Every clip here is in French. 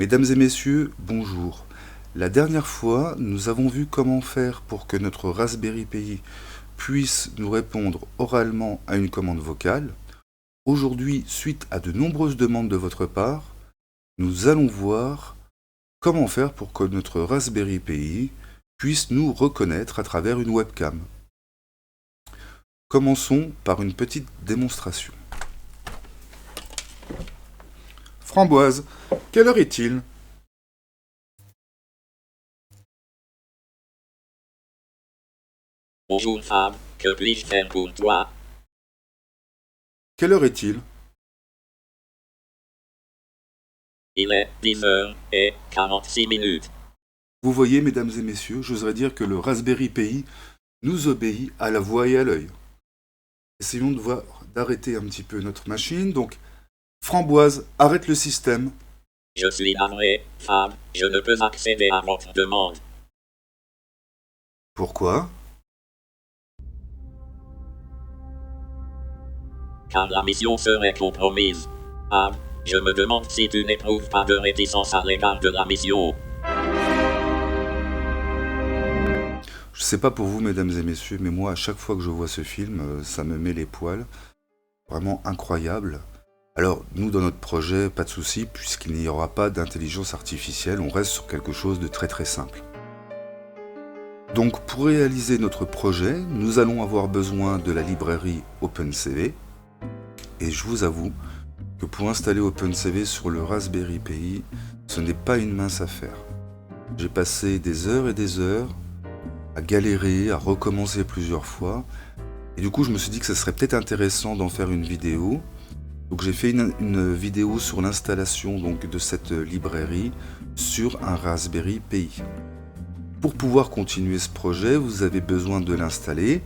Mesdames et messieurs, bonjour. La dernière fois, nous avons vu comment faire pour que notre Raspberry Pi puisse nous répondre oralement à une commande vocale. Aujourd'hui, suite à de nombreuses demandes de votre part, nous allons voir comment faire pour que notre Raspberry Pi puisse nous reconnaître à travers une webcam. Commençons par une petite démonstration. Framboise, quelle heure est-il? Bonjour femme, que puis-je faire pour toi? Quelle heure est-il? Il est 10h46. Vous voyez, mesdames et messieurs, j'oserais dire que le Raspberry Pi nous obéit à la voix et à l'œil. Essayons de voir, d'arrêter un petit peu notre machine. Donc, Framboise, arrête le système. Je suis navré, femme, je ne peux accéder à votre demande. Pourquoi? Car la mission serait compromise. Ah, je me demande si tu n'éprouves pas de réticence à l'égard de la mission. Je sais pas pour vous, mesdames et messieurs, mais moi, à chaque fois que je vois ce film, ça me met les poils. Vraiment incroyable. Alors, nous, dans notre projet, pas de souci, puisqu'il n'y aura pas d'intelligence artificielle, on reste sur quelque chose de très très simple. Donc, pour réaliser notre projet, nous allons avoir besoin de la librairie OpenCV. Et je vous avoue que pour installer OpenCV sur le Raspberry Pi, ce n'est pas une mince affaire. J'ai passé des heures et des heures à galérer, à recommencer plusieurs fois. Et du coup, je me suis dit que ce serait peut-être intéressant d'en faire une vidéo. Donc j'ai fait une vidéo sur l'installation de cette librairie sur un Raspberry Pi. Pour pouvoir continuer ce projet, vous avez besoin de l'installer.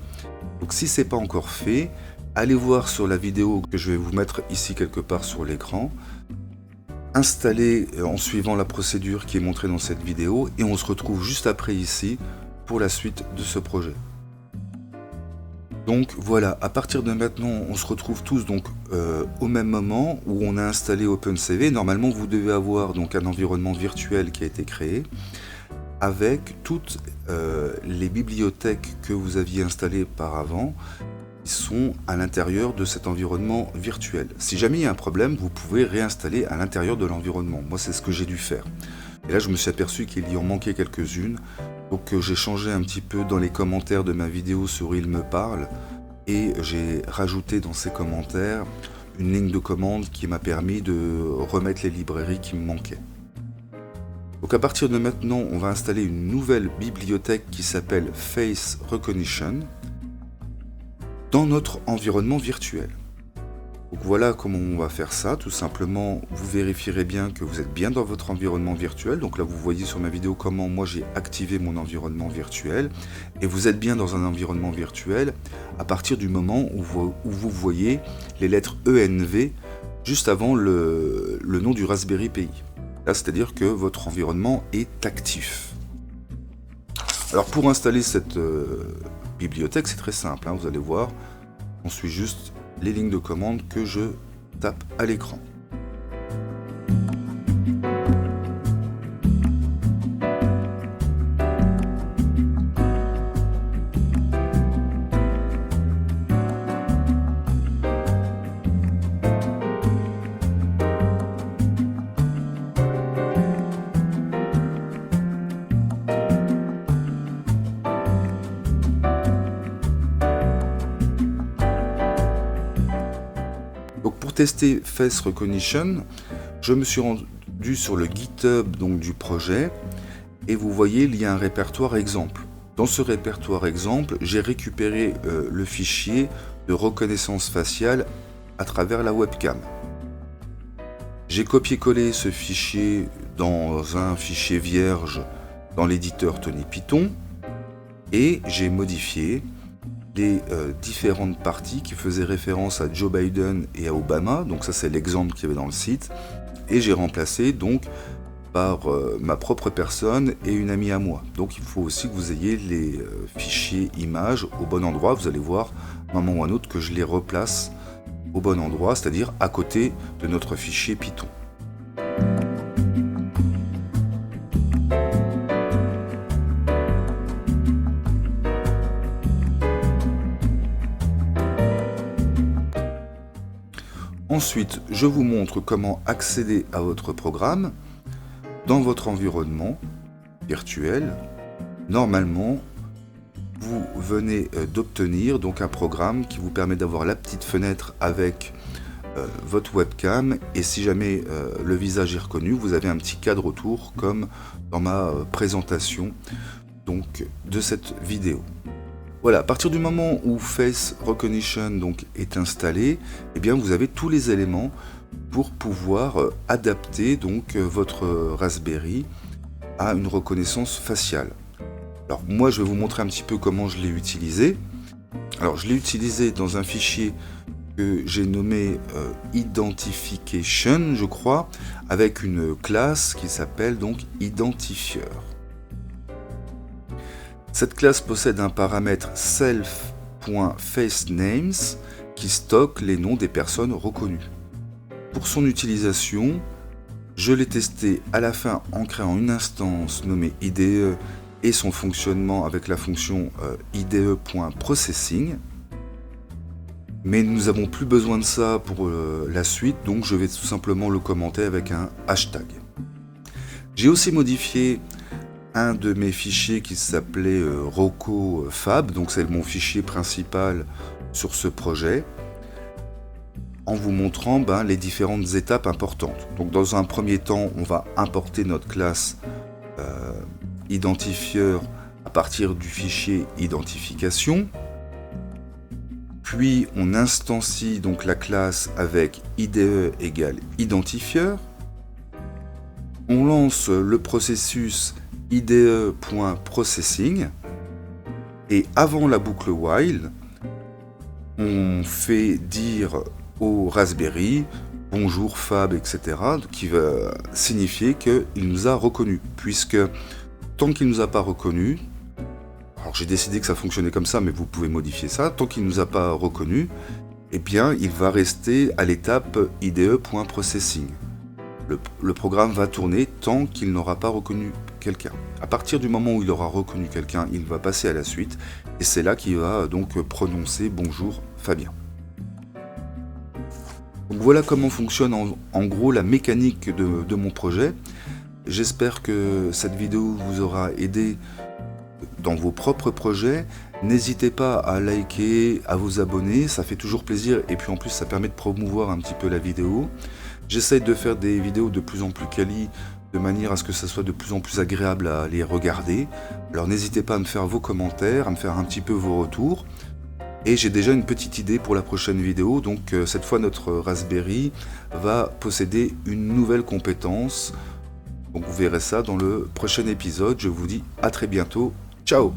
Donc si ce n'est pas encore fait, allez voir sur la vidéo que je vais vous mettre ici quelque part sur l'écran. Installez en suivant la procédure qui est montrée dans cette vidéo et on se retrouve juste après ici pour la suite de ce projet. Donc voilà, à partir de maintenant, on se retrouve tous au même moment où on a installé OpenCV. Normalement, vous devez avoir donc un environnement virtuel qui a été créé avec toutes les bibliothèques que vous aviez installées par avant qui sont à l'intérieur de cet environnement virtuel. Si jamais il y a un problème, vous pouvez réinstaller à l'intérieur de l'environnement. Moi, c'est ce que j'ai dû faire. Et là, je me suis aperçu qu'il y en manquait quelques-unes. Donc j'ai changé un petit peu dans les commentaires de ma vidéo sur Il me parle et j'ai rajouté dans ces commentaires une ligne de commande qui m'a permis de remettre les librairies qui me manquaient. Donc à partir de maintenant, on va installer une nouvelle bibliothèque qui s'appelle Face Recognition dans notre environnement virtuel. Donc voilà comment on va faire ça, tout simplement vous vérifierez bien que vous êtes bien dans votre environnement virtuel. Donc là vous voyez sur ma vidéo comment moi j'ai activé mon environnement virtuel. Et vous êtes bien dans un environnement virtuel à partir du moment où vous voyez les lettres ENV juste avant le nom du Raspberry Pi. Là c'est-à-dire que votre environnement est actif. Alors pour installer cette bibliothèque c'est très simple, hein, vous allez voir, on suit juste les lignes de commande que je tape à l'écran. Donc pour tester Face Recognition, je me suis rendu sur le GitHub du projet et vous voyez il y a un répertoire exemple. Dans ce répertoire exemple, j'ai récupéré le fichier de reconnaissance faciale à travers la webcam. J'ai copié-collé ce fichier dans un fichier vierge dans l'éditeur Tony Python et j'ai modifié les différentes parties qui faisaient référence à Joe Biden et à Obama. Donc ça c'est l'exemple qu'il y avait dans le site. Et j'ai remplacé donc par ma propre personne et une amie à moi. Donc il faut aussi que vous ayez les fichiers images au bon endroit. Vous allez voir, un moment ou un autre, que je les replace au bon endroit, c'est-à-dire à côté de notre fichier Python. Ensuite, je vous montre comment accéder à votre programme dans votre environnement virtuel. Normalement, vous venez d'obtenir donc un programme qui vous permet d'avoir la petite fenêtre avec votre webcam, et si jamais le visage est reconnu, vous avez un petit cadre autour comme dans ma présentation donc de cette vidéo. Voilà, à partir du moment où Face Recognition donc est installé, eh bien vous avez tous les éléments pour pouvoir adapter donc votre Raspberry à une reconnaissance faciale. Alors moi je vais vous montrer un petit peu comment je l'ai utilisé. Alors je l'ai utilisé dans un fichier que j'ai nommé Identification, je crois, avec une classe qui s'appelle donc Identifieur. Cette classe possède un paramètre self.faceNames qui stocke les noms des personnes reconnues. Pour son utilisation, je l'ai testé à la fin en créant une instance nommée IDE et son fonctionnement avec la fonction IDE.processing. Mais nous n'avons plus besoin de ça pour la suite, donc je vais tout simplement le commenter avec un hashtag. J'ai aussi modifié un de mes fichiers qui s'appelait RocoFab, donc c'est mon fichier principal sur ce projet, en vous montrant les différentes étapes importantes. Donc dans un premier temps, on va importer notre classe identifieur à partir du fichier identification. Puis on instancie donc la classe avec IDE égale identifieur. On lance le processus IDE.processing. Et avant la boucle while, on fait dire au Raspberry bonjour Fab, etc. qui va signifier qu'il nous a reconnu. Puisque tant qu'il ne nous a pas reconnu, alors j'ai décidé que ça fonctionnait comme ça, mais vous pouvez modifier ça. Tant qu'il ne nous a pas reconnu, eh bien, il va rester à l'étape IDE.processing. Le programme va tourner tant qu'il n'aura pas reconnu quelqu'un. À partir du moment où il aura reconnu quelqu'un, il va passer à la suite, et c'est là qu'il va donc prononcer bonjour Fabien. Donc voilà comment fonctionne en gros la mécanique de mon projet. J'espère que cette vidéo vous aura aidé dans vos propres projets. N'hésitez pas à liker, à vous abonner, ça fait toujours plaisir, et puis en plus ça permet de promouvoir un petit peu la vidéo. J'essaye de faire des vidéos de plus en plus quali, de manière à ce que ça soit de plus en plus agréable à les regarder. Alors n'hésitez pas à me faire vos commentaires, à me faire un petit peu vos retours. Et j'ai déjà une petite idée pour la prochaine vidéo, donc cette fois notre Raspberry va posséder une nouvelle compétence. Donc vous verrez ça dans le prochain épisode. Je vous dis à très bientôt. Ciao!